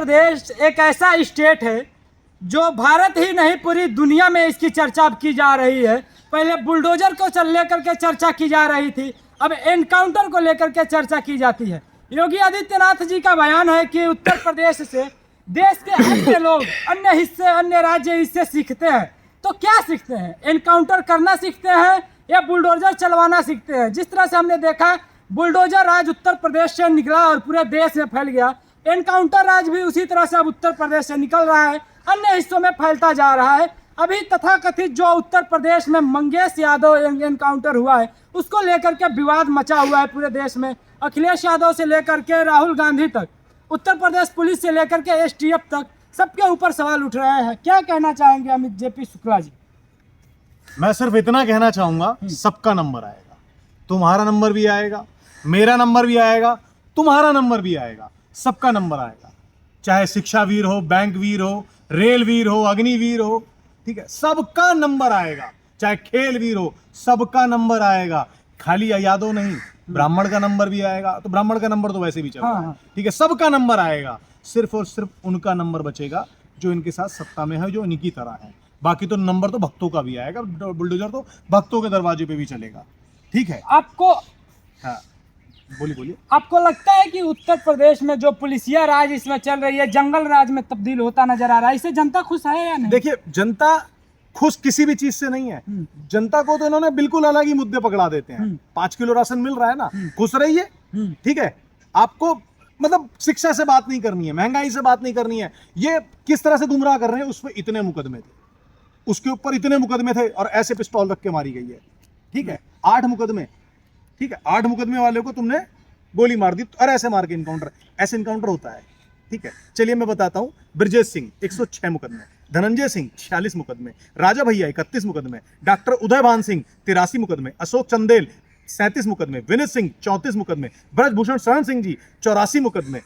प्रदेश एक ऐसा स्टेट है जो भारत ही नहीं पूरी दुनिया में इसकी चर्चा की जा रही है। पहले बुलडोजर को लेकर के चर्चा की जा रही थी, अब एनकाउंटर को लेकर के चर्चा की जाती है। योगी आदित्यनाथ जी का बयान है कि उत्तर प्रदेश से देश के अन्य लोग, अन्य हिस्से, अन्य राज्य इससे सीखते हैं। तो क्या सीखते हैं? एनकाउंटर करना सीखते हैं या बुलडोजर चलवाना सीखते हैं? जिस तरह से हमने देखा बुलडोजर राज उत्तर प्रदेश से निकला और पूरे देश में फैल गया, एनकाउंटर राज भी उसी तरह से अब उत्तर प्रदेश से निकल रहा है, अन्य हिस्सों में फैलता जा रहा है। अभी तथाकथित जो उत्तर प्रदेश में मंगेश यादव एनकाउंटर हुआ है, उसको लेकर के विवाद मचा हुआ है पूरे देश में। अखिलेश यादव से लेकर के राहुल गांधी तक, उत्तर प्रदेश पुलिस से लेकर के एसटीएफ तक, सबके ऊपर सवाल उठ रहे हैं। क्या कहना चाहेंगे अमित जेपी शुक्ला जी? मैं सिर्फ इतना कहना चाहूंगा, सबका नंबर आएगा। तुम्हारा नंबर भी आएगा, मेरा नंबर भी आएगा, तुम्हारा नंबर भी आएगा, सबका नंबर आएगा। चाहे शिक्षा वीर हो, बैंक वीर हो, रेल वीर हो, अग्निवीर हो, ठीक है, सबका नंबर आएगा। चाहे खेल वीर हो, सबका नंबर आएगा। खाली यादव नहीं, ब्राह्मण का नंबर भी आएगा। तो ब्राह्मण का नंबर तो वैसे भी चल रहा है, ठीक है, सबका नंबर आएगा। सिर्फ और सिर्फ उनका नंबर बचेगा जो इनके साथ सत्ता में है, जो इनकी तरह है। बाकी तो नंबर तो भक्तों का भी आएगा। बुलडोजर तो भक्तों के दरवाजे पे भी चलेगा, ठीक है। आपको हाँ, बोलिए। आपको लगता है कि उत्तर प्रदेश में जो पुलिसिया राज इसमें चल रही है, जंगल राज में तब्दील होता नजर आ रहा है, इससे जनता खुश है या नहीं? देखिए, जनता खुश किसी भी चीज से नहीं है। जनता को तो इन्होंने बिल्कुल अलग ही मुद्दे पकड़ा देते हैं। 5 किलो राशन मिल रहा है ना, खुश रहिए, ठीक है। आपको मतलब शिक्षा से बात नहीं करनी है, महंगाई से बात नहीं करनी है। ये किस तरह से गुमराह कर रहे हैं, उस पर इतने मुकदमे थे, उसके ऊपर इतने मुकदमे थे और ऐसे पिस्तौल रख के मारी गई है, ठीक है। 8 मुकदमे, ठीक है, 8 मुकदमे वाले को तुमने गोली मार दी और ऐसे मार के इनकाउंटर, ऐसे इनकाउंटर होता है, ठीक है। चलिए मैं बताता हूं। ब्रजेश सिंह 106 मुकदमे, धनंजय सिंह 46 मुकदमे, राजा भैया 31 मुकदमे, डॉक्टर उदयभान सिंह 83 मुकदमे, अशोक चंदेल 37 मुकदमे, विनीत सिंह 34 मुकदमे, ब्रजभूषण शरण सिंह जी 84 मुकदमे,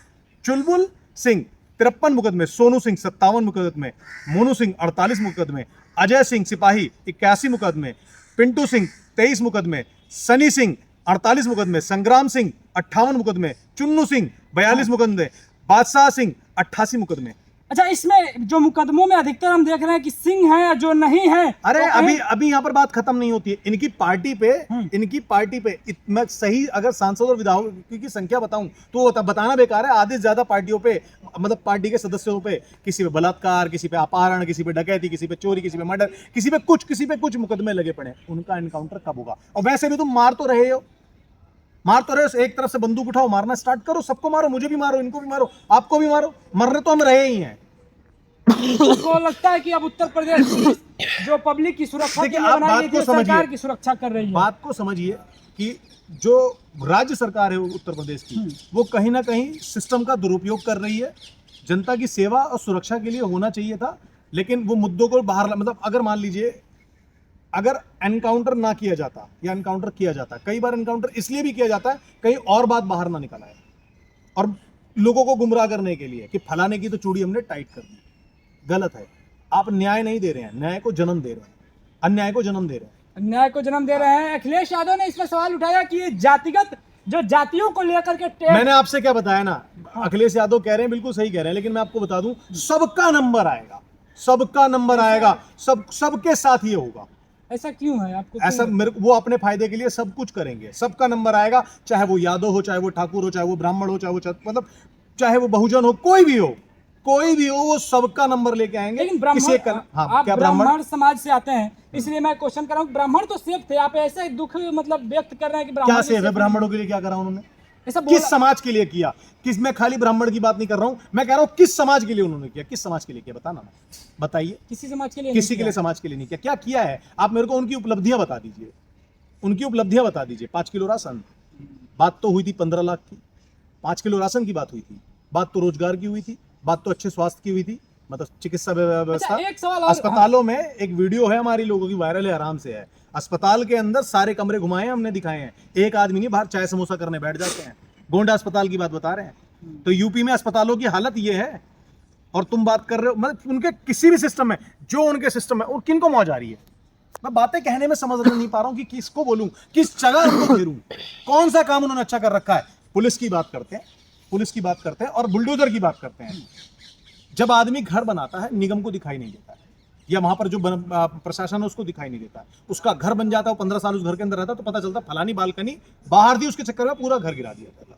चुलबुल सिंह 53 मुकदमे, सोनू सिंह 57 मुकदमे, मोनू सिंह 48 मुकदमे, अजय सिंह सिपाही 81 मुकदमे, पिंटू सिंह 23 मुकदमे, सनी सिंह 48 मुकदमे, संग्राम सिंह 58 मुकदमे, चुन्नू सिंह 42 मुकदमे, बादशाह सिंह 88 मुकदमे। अच्छा, इसमें जो मुकदमों में अधिकतर हम देख रहे हैं कि सिंह है जो नहीं है। अरे तो अभी यहाँ पर बात खत्म नहीं होती है। इनकी पार्टी पे मैं सही अगर सांसद और विधायकों की संख्या बताऊं तो बताना बेकार है। आधे से ज्यादा पार्टियों पे, मतलब पार्टी के सदस्यों पे, किसी पे बलात्कार, किसी पे अपहरण, किसी पे डकैती, किसी पे चोरी, किसी पे मर्डर, किसी पे कुछ मुकदमे लगे पड़े। उनका एनकाउंटर कब होगा? और वैसे भी तुम मार तो रहे हो। एक तरफ से बंदूक उठाओ, मारना स्टार्ट करो, सबको मारो, मुझे भी मारो, इनको भी मारो, आपको भी मारो। मरने तो हम रहे ही हैं। आपको लगता है कि अब उत्तर प्रदेश पुलिस जो पब्लिक की सुरक्षा के लिए बनाई गई, सरकार की सुरक्षा कर रही है? बात को समझिए कि जो राज्य सरकार है उत्तर प्रदेश की, वो कहीं ना कहीं सिस्टम का दुरुपयोग कर रही है। जनता की सेवा और सुरक्षा के लिए होना चाहिए था, लेकिन वो मुद्दों को बाहर, मतलब अगर मान लीजिए अगर एनकाउंटर ना किया जाता या एनकाउंटर किया जाता, कई बार एनकाउंटर इसलिए भी किया जाता है कहीं और बात बाहर ना निकल आए और लोगों को गुमराह करने के लिए कि फलाने की तो चूड़ी हमने टाइट कर दी। गलत है। आप न्याय नहीं दे रहे हैं, न्याय को जन्म दे रहे हैं, अन्याय को जन्म दे रहे हैं। न्याय को जन्म दे रहे हैं। अखिलेश यादव ने इसमें सवाल उठाया कि ये जातिगत, जो जातियों को लेकर के मैंने आपसे क्या बताया ना, अखिलेश यादव कह रहे हैं, बिल्कुल सही कह रहे हैं, लेकिन मैं आपको बता दूं, सबका नंबर आएगा, सबका नंबर आएगा, सबके साथ ये होगा। ऐसा क्यों है आपको? ऐसा वो अपने फायदे के लिए सब कुछ करेंगे, सबका नंबर आएगा। चाहे वो यादव हो, चाहे वो ठाकुर हो, चाहे वो ब्राह्मण हो, चाहे वो मतलब चाहे वो बहुजन हो, कोई भी हो, वो सबका नंबर लेके आएंगे। लेकिन ब्राह्मण, आप ब्राह्मण समाज से आते हैं, इसलिए मैं क्वेश्चन कर रहा हूँ, ब्राह्मण तो सेफ थे, आप ऐसे दुख मतलब व्यक्त कर रहे हैं कि ब्राह्मण क्या सेफ है? ब्राह्मणों के लिए क्या करा उन्होंने? ऐसा किस समाज के लिए किया? मैं खाली ब्राह्मण की बात नहीं कर रहा हूं, मैं कह रहा हूं किस समाज के लिए उन्होंने किया, किस समाज के लिए किया, बताना ना, बताइए। किसी समाज के लिए, किसी के लिए, समाज के लिए नहीं किया। क्या किया है? आप मेरे को उनकी उपलब्धियां बता दीजिए, उनकी उपलब्धियां बता दीजिए। 5 किलो राशन, बात तो हुई थी 15 लाख की, 5 किलो राशन की बात हुई थी, बात तो रोजगार की हुई थी, बात तो अच्छे स्वास्थ्य की हुई थी, मतलब चिकित्सा व्यवस्था। अस्पतालों में एक वीडियो है हमारी लोगों की, वायरल है, आराम से है। अस्पताल के अंदर सारे कमरे घुमाए हैं हमने, दिखाए हैं। एक आदमी नहीं बाहर चाय समोसा करने बैठ जाते हैं। गोंडा अस्पताल की बात बता रहे हैं। तो यूपी में अस्पतालों की हालत ये है और तुम बात कर रहे हो, मतलब उनके किसी भी सिस्टम में, जो उनके सिस्टम है, और किनको मौज आ रही है? मैं बातें कहने में समझ नहीं पा रहा हूं कि किसको बोलूं, किस जगह उनको घेरूं, कौन सा काम उन्होंने अच्छा कर रखा है। पुलिस की बात करते हैं और बुलडोजर की बात करते हैं। जब आदमी घर बनाता है निगम को दिखाई नहीं देता है, या वहां पर जो प्रशासन है उसको दिखाई नहीं देता है। उसका घर बन जाता है, 15 साल उस घर के अंदर रहता है, तो पता चलता है फलानी बालकनी बाहर दी, उसके चक्कर में पूरा घर गिरा दिया था।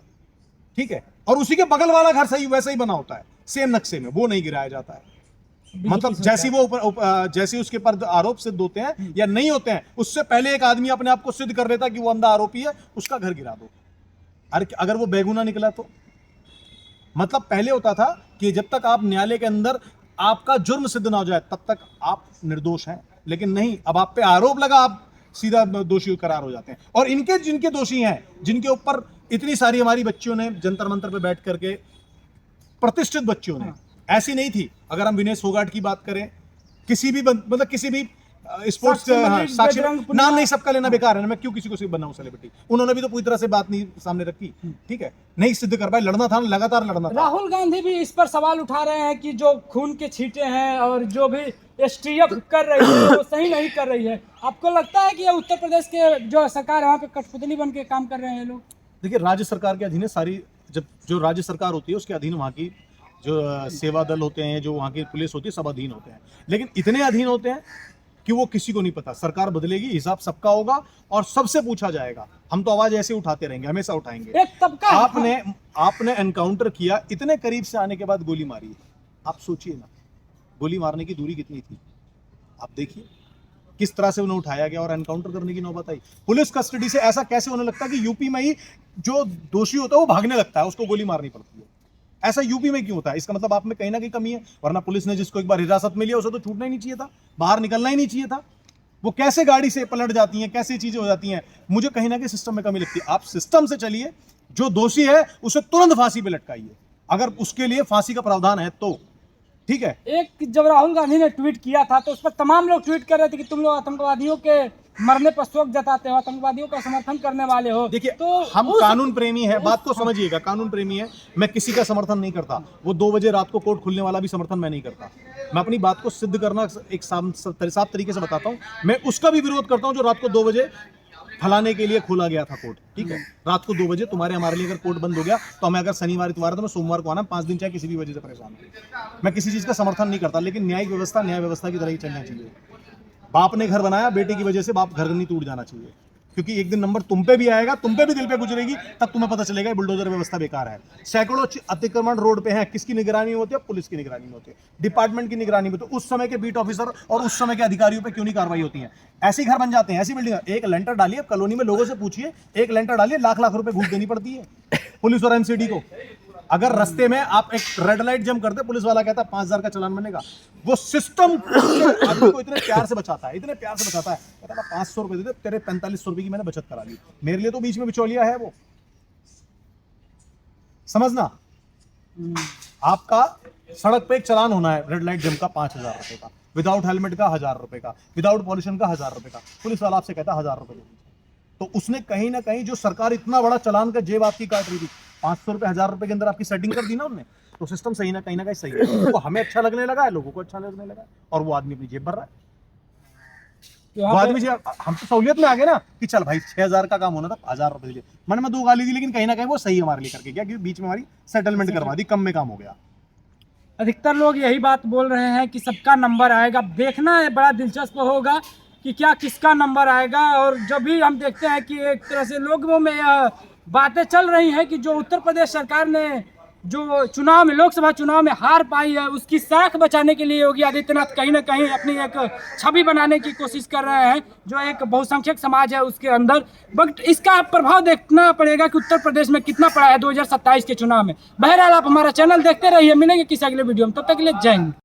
ठीक है, और उसी के बगल वाला घर सही वैसा ही बना होता है, सेम नक्शे में, वो नहीं गिराया जाता है। मतलब जैसे वो जैसे उसके पर आरोप सिद्ध होते हैं या नहीं होते हैं, उससे पहले एक आदमी अपने आप को सिद्ध कर लेता है कि वो अंधा आरोपी है, उसका घर गिरा दो। अगर वो बेगुनाह निकला तो मतलब पहले होता था कि जब तक आप न्यायालय के अंदर आपका जुर्म सिद्ध ना हो जाए तब तक आप निर्दोष हैं, लेकिन नहीं, अब आप पे आरोप लगा, आप सीधा दोषी करार हो जाते हैं। और इनके जिनके दोषी हैं, जिनके ऊपर इतनी सारी हमारी बच्चियों ने जंतर मंतर पे बैठ करके, प्रतिष्ठित बच्चियों ने, ऐसी नहीं थी। अगर हम विनेश फोगाट की बात करें, किसी भी मतलब किसी भी स्पोर्ट्स साक्षी नाम नहीं, सबका लेना बेकार है ना, मैं क्यों किसी को सिर्फ बनाऊं सेलिब्रिटी। उन्होंने भी तो पूरी तरह से बात नहीं सामने रखी, ठीक है, नहीं सिद्ध कर पाए, लड़ना था, लगातार लड़ना था। राहुल गांधी भी इस पर सवाल उठा रहे हैं कि जो खून के छींटे हैं और जो भी एसटीएफ कर रही है वो सही नहीं कर रही है। आपको लगता है कि ये उत्तर प्रदेश के जो सरकार है वहाँ पे कठपुतली बन के काम कर रहे हैं लोग? देखिए, राज्य सरकार के अधीन है सारी, जब जो राज्य सरकार होती है उसके अधीन वहाँ की जो सेवा दल होते हैं, जो वहाँ की पुलिस होती है, सब अधीन होते हैं। लेकिन इतने अधीन होते हैं कि वो किसी को नहीं पता। सरकार बदलेगी, हिसाब सबका होगा और सबसे पूछा जाएगा। हम तो आवाज ऐसे उठाते रहेंगे, हमेशा उठाएंगे। एक तबका आपने एनकाउंटर किया, इतने करीब से आने के बाद गोली मारी है। आप सोचिए ना, गोली मारने की दूरी कितनी थी, आप देखिए किस तरह से उन्हें उठाया गया और एनकाउंटर करने की नौबत आई। पुलिस कस्टडी से ऐसा कैसे होने लगता है कि यूपी में ही जो दोषी होता है वो भागने लगता है, उसको गोली मारनी पड़ती है। ऐसा यूपी में क्यों होता है? इसका मतलब आप में कहीं ना कहीं कमी है, वरना पुलिस ने जिसको एक बार हिरासत में लिया उसे तो छूटना ही नहीं चाहिए था, बाहर निकलना ही नहीं चाहिए था। वो कैसे गाड़ी से पलट जाती हैं, कैसे चीजें हो जाती हैं, मुझे कहीं ना कहीं सिस्टम में कमी लगती है। आप सिस्टम से चलिए, जो दोषी है उसे तुरंत फांसी पे लटकाइए, अगर उसके लिए फांसी का प्रावधान है तो, ठीक है। एक जब राहुल गांधी ने ट्वीट किया था तो उस पर तमाम लोग ट्वीट कर रहे थे कि तुम लोग आतंकवादियों के मरने पर शोक जताते हो, आतंकवादियों का समर्थन करने वाले हो। देखिए, तो हम कानून प्रेमी है, बात को समझिएगा, कानून प्रेमी है। मैं किसी का समर्थन नहीं करता, वो 2 बजे रात को कोर्ट खुलने वाला भी समर्थन मैं नहीं करता। मैं अपनी बात को सिद्ध करना एक साफ तरीके से बताता हूँ। मैं उसका भी विरोध करता हूँ जो रात को 2 बजे फलाने के लिए खोला गया था कोर्ट, ठीक है। रात को 2 बजे तुम्हारे हमारे लिए अगर कोर्ट बंद हो गया तो हमें अगर शनिवार इतवार तो मैं सोमवार को आना, 5 दिन चाहे किसी भी वजह से परेशान हूँ। मैं किसी चीज का समर्थन नहीं करता, लेकिन न्याय व्यवस्था की तरह ही चलना चाहिए। बाप ने घर बनाया, बेटे की वजह से बाप घर नहीं टूट जाना चाहिए, क्योंकि एक दिन नंबर तुम पे भी आएगा, तुम पे भी दिल पे गुजरेगी, तब तुम्हें पता चलेगा ये बुलडोजर व्यवस्था बेकार है। सैकड़ों अतिक्रमण रोड पे हैं, किसकी निगरानी में होती है? पुलिस की निगरानी में होती है, डिपार्टमेंट की निगरानी में। तो उस समय के बीट ऑफिसर और उस समय के अधिकारियों पे क्यों नहीं कार्रवाई होती है? ऐसे घर बन जाते हैं, ऐसी बिल्डिंग। एक लेंटर डालिए, कॉलोनी में लोगों से पूछिए, एक लेंटर डालिए, लाख रुपए घूस देनी पड़ती है पुलिस और एमसीडी को। अगर रास्ते में आप एक रेड लाइट जम करते, पुलिस वाला कहता है 5,000 का चालान बनेगा। वो सिस्टम आदमी को इतने प्यार से बचाता है, इतने प्यार से बचाता है, कहता है 500 रुपए दे दे, तेरे 4500 रुपए की मैंने बचत करा ली। मेरे लिए तो बीच में बिचौलिया है वो, समझना। आपका सड़क पे एक चालान होना है रेड लाइट जम का 5,000 रुपए का, विदाउट हेलमेट का 1,000 रुपए का, विदाउट पॉल्यूशन का 1,000 रुपए का। पुलिस वाला आपसे कहता है 1,000 रुपए दे दीजिए। तो उसने कहीं ना कहीं, जो सरकार इतना बड़ा चालान का जेब आपकी काट रही थी, 500 रुपए 1,000 रुपए के अंदर आपकी सेटिंग कर दी ना उन्होंने, तो सिस्टम सही ना कहीं ना कहीं सही है। तो हमें अच्छा लगने लगा है, लोगों को अच्छा लगने लगा है, और वो आदमी अपनी जेब भर रहा है। वो आदमी हम तो सहूलियत में आ गए ना कि चल भाई 6,000 का काम होना था, 1,000 रुपए दीजिए। मैंने 2 गाली दी, लेकिन कहीं ना कहीं वो सही हमारे लिए करके गया, क्योंकि बीच में हमारी सेटलमेंट करवा दी, कम में काम हो गया। अधिकतर लोग यही बात बोल रहे हैं कि सबका नंबर आएगा। देखना है, बड़ा दिलचस्प होगा कि क्या किसका नंबर आएगा। और जब भी हम देखते हैं कि एक तरह से लोगों में बातें चल रही हैं कि जो उत्तर प्रदेश सरकार ने जो चुनाव में, लोकसभा चुनाव में हार पाई है, उसकी साख बचाने के लिए योगी आदित्यनाथ कहीं ना कहीं अपनी एक छवि बनाने की कोशिश कर रहे हैं, जो एक बहुसंख्यक समाज है उसके अंदर। बट इसका प्रभाव देखना पड़ेगा कि उत्तर प्रदेश में कितना पड़ा है 2027 के चुनाव में। बहरहाल आप हमारा चैनल देखते रहिए, मिलेंगे किसी अगले वीडियो में, तब तक के लिए जय हिंद।